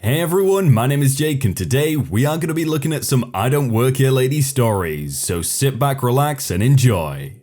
Hey everyone, my name is Jake and today we are going to be looking at some I Don't Work Here Lady stories, so sit back, relax and enjoy.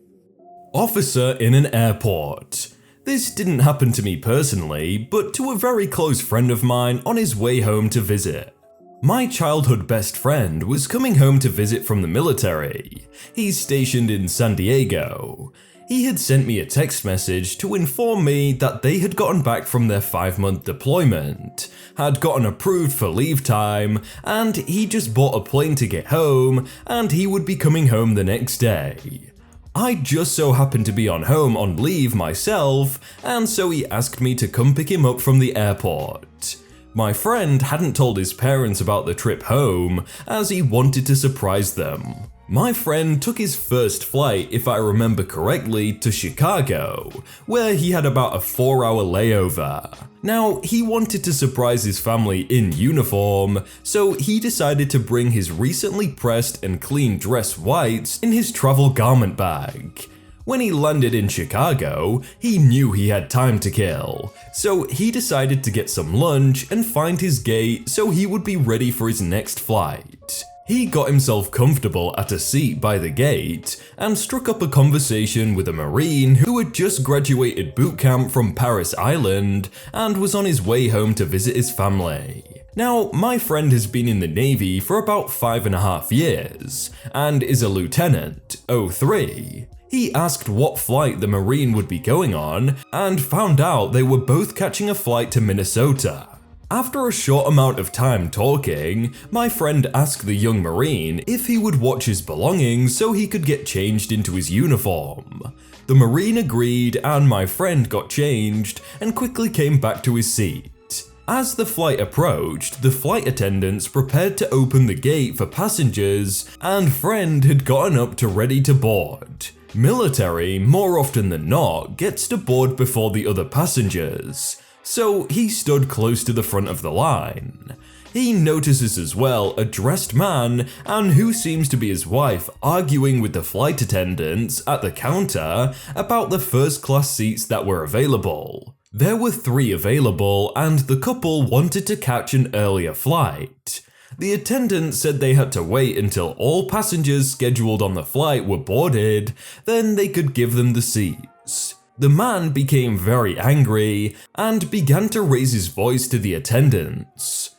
Officer in an airport. This didn't happen to me personally, but to a very close friend of mine on his way home to visit. My childhood best friend was coming home to visit from the military. He's stationed in San Diego. He had sent me a text message to inform me that they had gotten back from their 5-month deployment, had gotten approved for leave time, and he just bought a plane to get home, and he would be coming home the next day. I just so happened to be on leave myself, and so he asked me to come pick him up from the airport. My friend hadn't told his parents about the trip home, as he wanted to surprise them. My friend took his first flight, if I remember correctly, to Chicago, where he had about a 4-hour layover. Now, he wanted to surprise his family in uniform, so he decided to bring his recently pressed and clean dress whites in his travel garment bag. When he landed in Chicago, he knew he had time to kill, so he decided to get some lunch and find his gate so he would be ready for his next flight. He got himself comfortable at a seat by the gate and struck up a conversation with a Marine who had just graduated boot camp from Paris Island and was on his way home to visit his family. Now, my friend has been in the Navy for about 5.5 years and is a lieutenant, 03. He asked what flight the Marine would be going on and found out they were both catching a flight to Minnesota. After a short amount of time talking, my friend asked the young Marine if he would watch his belongings so he could get changed into his uniform. The Marine agreed and my friend got changed and quickly came back to his seat. As the flight approached, the flight attendants prepared to open the gate for passengers and friend had gotten up to ready to board. Military, more often than not, gets to board before the other passengers. So he stood close to the front of the line. He notices as well a dressed man and who seems to be his wife arguing with the flight attendants at the counter about the first class seats that were available. There were 3 available and the couple wanted to catch an earlier flight. The attendant said they had to wait until all passengers scheduled on the flight were boarded, then they could give them the seats. The man became very angry and began to raise his voice to the attendants.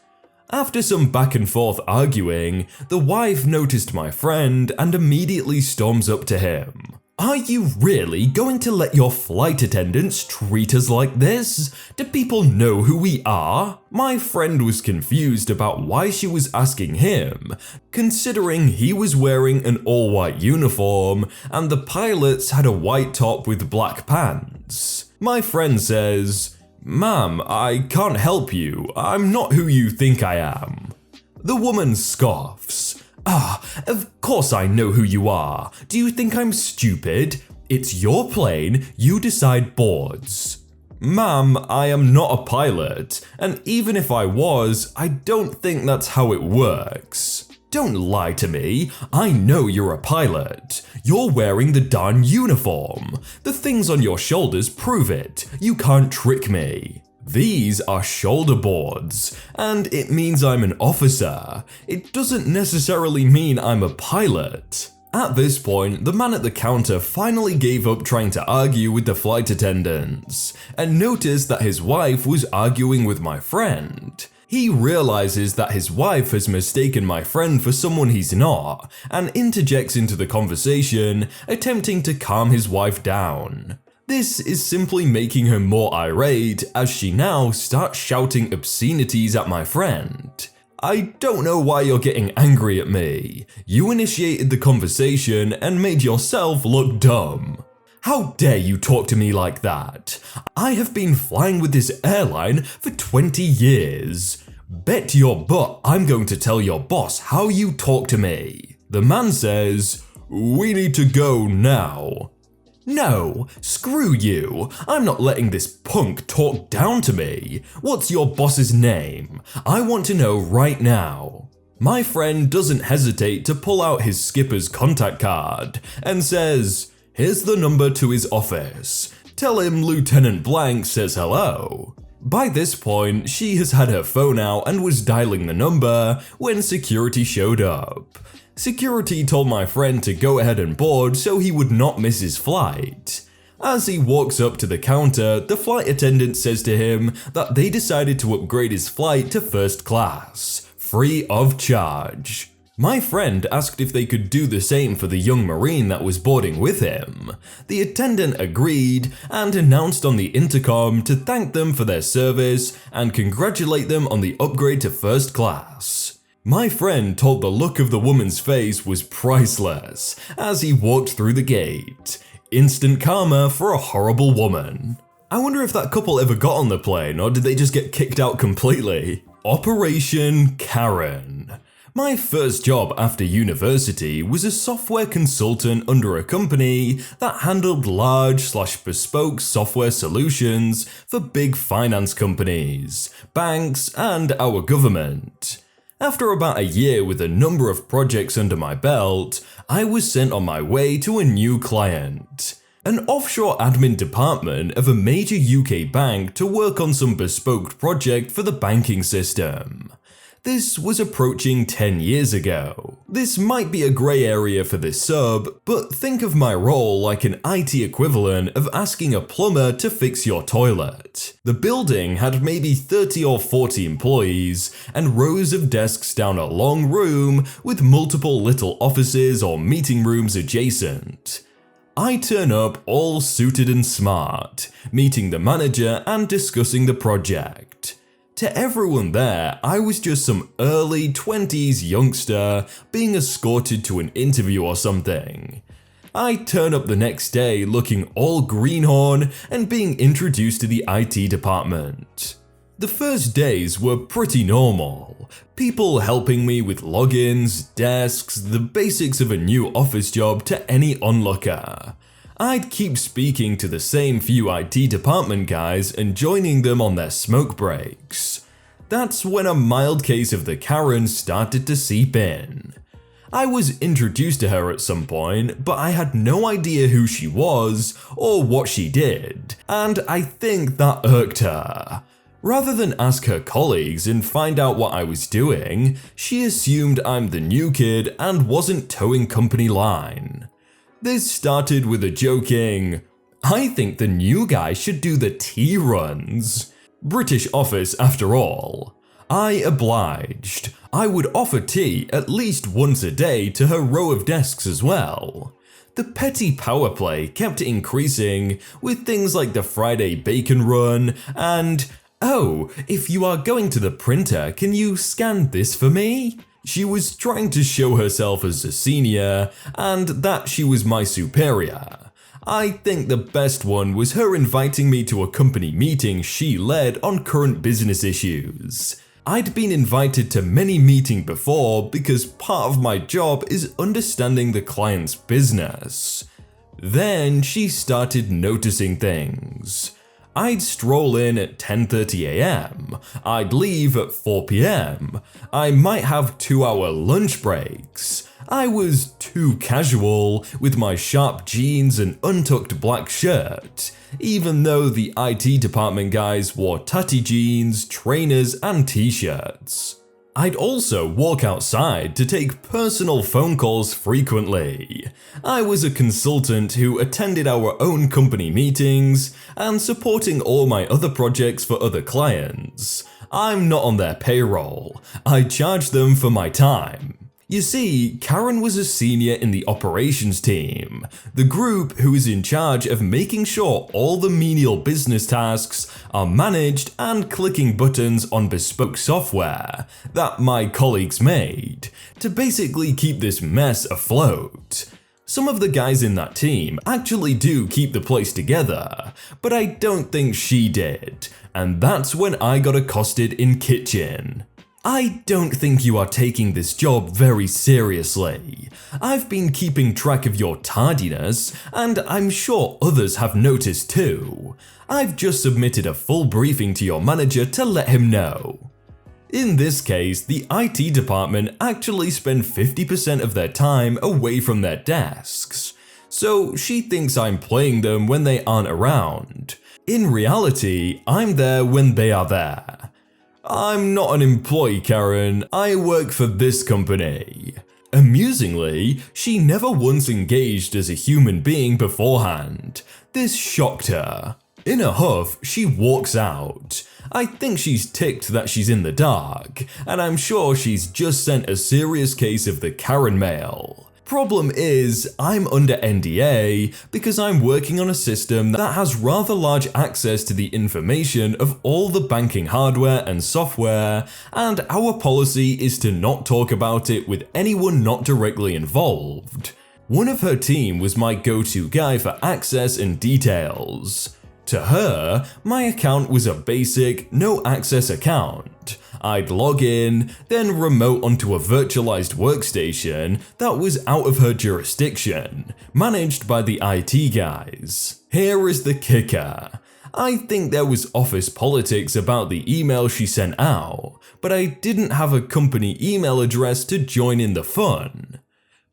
After some back and forth arguing, the wife noticed my friend and immediately storms up to him. "Are you really going to let your flight attendants treat us like this? Do people know who we are?" My friend was confused about why she was asking him, considering he was wearing an all-white uniform and the pilots had a white top with black pants. My friend says, "Ma'am, I can't help you. I'm not who you think I am." The woman scoffs. Of course I know who you are. Do you think I'm stupid? It's your plane, you decide boards. Ma'am, I am not a pilot, and even if I was, I don't think that's how it works. Don't lie to me, I know you're a pilot. You're wearing the darn uniform. The things on your shoulders prove it. You can't trick me. These are shoulder boards, and it means I'm an officer. It doesn't necessarily mean I'm a pilot. At this point, the man at the counter finally gave up trying to argue with the flight attendants, and noticed that his wife was arguing with my friend. He realizes that his wife has mistaken my friend for someone he's not, and interjects into the conversation, attempting to calm his wife down. This is simply making her more irate as she now starts shouting obscenities at my friend. "I don't know why you're getting angry at me. You initiated the conversation and made yourself look dumb. How dare you talk to me like that? I have been flying with this airline for 20 years. Bet your butt I'm going to tell your boss how you talk to me." The man says, "We need to go now." "No, screw you. I'm not letting this punk talk down to me. What's your boss's name? I want to know right now." My friend doesn't hesitate to pull out his skipper's contact card and says, "Here's the number to his office. Tell him Lieutenant Blank says hello." By this point, she has had her phone out and was dialing the number when security showed up. Security told my friend to go ahead and board so he would not miss his flight. As he walks up to the counter, the flight attendant says to him that they decided to upgrade his flight to first class, free of charge. My friend asked if they could do the same for the young Marine that was boarding with him. The attendant agreed and announced on the intercom to thank them for their service and congratulate them on the upgrade to first class. My friend told the look of the woman's face was priceless as he walked through the gate. Instant karma for a horrible woman. I wonder if that couple ever got on the plane or did they just get kicked out completely? Operation Karen. My first job after university was a software consultant under a company that handled large/bespoke software solutions for big finance companies, banks, and our government. After about a year with a number of projects under my belt, I was sent on my way to a new client, an offshore admin department of a major UK bank to work on some bespoke project for the banking system. This was approaching 10 years ago. This might be a grey area for this sub, but think of my role like an IT equivalent of asking a plumber to fix your toilet. The building had maybe 30 or 40 employees and rows of desks down a long room with multiple little offices or meeting rooms adjacent. I turn up all suited and smart, meeting the manager and discussing the project. To everyone there, I was just some early 20s youngster being escorted to an interview or something. I turn up the next day looking all greenhorn and being introduced to the IT department. The first days were pretty normal. People helping me with logins, desks, the basics of a new office job to any onlooker. I'd keep speaking to the same few IT department guys and joining them on their smoke breaks. That's when a mild case of the Karen started to seep in. I was introduced to her at some point, but I had no idea who she was or what she did, and I think that irked her. Rather than ask her colleagues and find out what I was doing, she assumed I'm the new kid and wasn't towing company line. This started with a joking, "I think the new guy should do the tea runs." British office after all. I obliged. I would offer tea at least once a day to her row of desks as well. The petty power play kept increasing with things like the Friday bacon run and, "Oh, if you are going to the printer, can you scan this for me?" She was trying to show herself as a senior and that she was my superior. I think the best one was her inviting me to a company meeting she led on current business issues. I'd been invited to many meetings before because part of my job is understanding the client's business. Then she started noticing things. I'd stroll in at 10:30 AM, I'd leave at 4 PM, I might have 2-hour lunch breaks. I was too casual with my sharp jeans and untucked black shirt, even though the IT department guys wore tatty jeans, trainers and t-shirts. I'd also walk outside to take personal phone calls frequently. I was a consultant who attended our own company meetings and supporting all my other projects for other clients. I'm not on their payroll. I charge them for my time. You see, Karen was a senior in the operations team, the group who is in charge of making sure all the menial business tasks are managed and clicking buttons on bespoke software that my colleagues made to basically keep this mess afloat. Some of the guys in that team actually do keep the place together, but I don't think she did, and that's when I got accosted in kitchen. "I don't think you are taking this job very seriously. I've been keeping track of your tardiness, and I'm sure others have noticed too. I've just submitted a full briefing to your manager to let him know." In this case, the IT department actually spend 50% of their time away from their desks, so she thinks I'm playing them when they aren't around. In reality, I'm there when they are there. I'm not an employee, Karen, I work for this company. Amusingly, she never once engaged as a human being beforehand. This shocked her. In a huff, she walks out. I think she's ticked that she's in the dark, and I'm sure she's just sent a serious case of the Karen mail. Problem is, I'm under NDA because I'm working on a system that has rather large access to the information of all the banking hardware and software, and our policy is to not talk about it with anyone not directly involved. One of her team was my go-to guy for access and details. To her, my account was a basic, no-access account. I'd log in, then remote onto a virtualized workstation that was out of her jurisdiction, managed by the IT guys. Here is the kicker. I think there was office politics about the email she sent out, but I didn't have a company email address to join in the fun.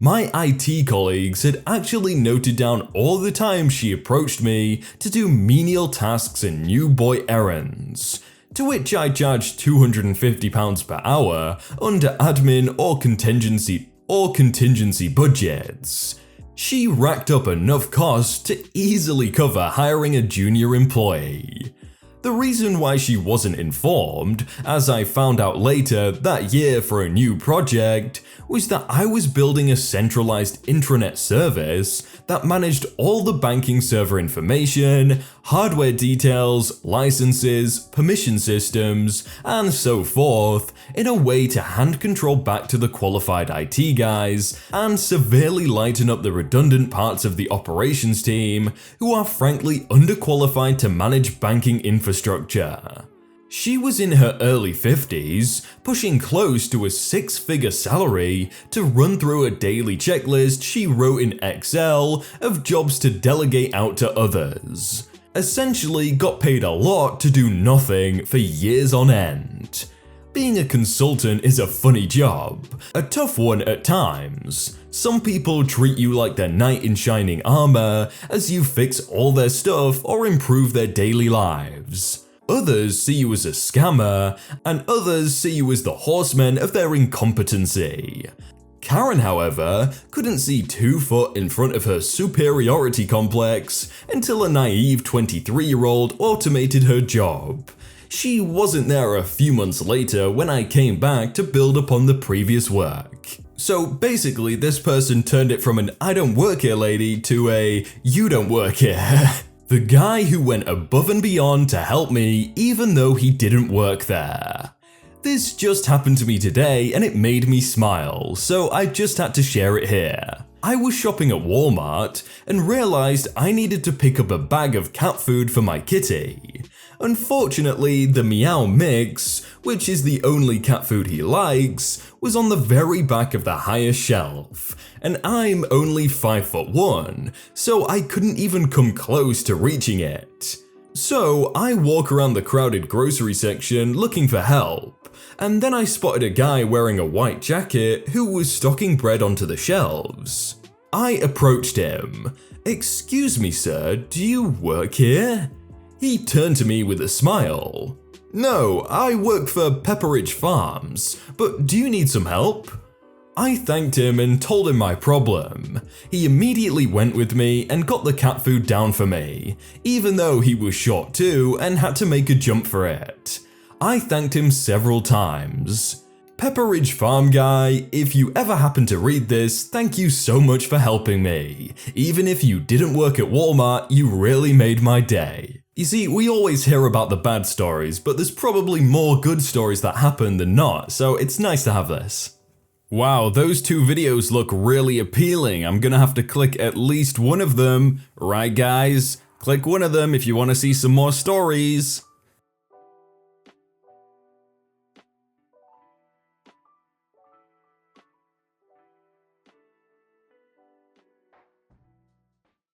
My IT colleagues had actually noted down all the times she approached me to do menial tasks and new boy errands, to which I charged £250 per hour under admin or contingency budgets. She racked up enough costs to easily cover hiring a junior employee. The reason why she wasn't informed, as I found out later that year for a new project, was that I was building a centralized intranet service that managed all the banking server information, hardware details, licenses, permission systems, and so forth in a way to hand control back to the qualified IT guys and severely lighten up the redundant parts of the operations team who are frankly underqualified to manage banking infrastructure. She was in her early 50s, pushing close to a six-figure salary to run through a daily checklist she wrote in Excel of jobs to delegate out to others. Essentially got paid a lot to do nothing for years on end. Being a consultant is a funny job, a tough one at times. Some people treat you like their knight in shining armor as you fix all their stuff or improve their daily lives. Others see you as a scammer, and others see you as the horsemen of their incompetency. Karen, however, couldn't see 2 foot in front of her superiority complex until a naive 23-year-old automated her job. She wasn't there a few months later when I came back to build upon the previous work. So basically, this person turned it from an "I don't work here" lady to a "you don't work here." The guy who went above and beyond to help me even though he didn't work there. This just happened to me today and it made me smile, so I just had to share it here. I was shopping at Walmart and realized I needed to pick up a bag of cat food for my kitty. Unfortunately, the Meow Mix, which is the only cat food he likes, was on the very back of the highest shelf, and I'm only 5'1", so I couldn't even come close to reaching it. So I walk around the crowded grocery section looking for help, and then I spotted a guy wearing a white jacket who was stocking bread onto the shelves. I approached him. "Excuse me, sir, do you work here?" He turned to me with a smile. "No, I work for Pepperidge Farms, but do you need some help?" I thanked him and told him my problem. He immediately went with me and got the cat food down for me, even though he was short too and had to make a jump for it. I thanked him several times. Pepperidge Farm guy, if you ever happen to read this, thank you so much for helping me. Even if you didn't work at Walmart, you really made my day. You see, we always hear about the bad stories, but there's probably more good stories that happen than not, so it's nice to have this. Wow, those 2 videos look really appealing. I'm gonna have to click at least one of them. Right guys? Click one of them if you want to see some more stories.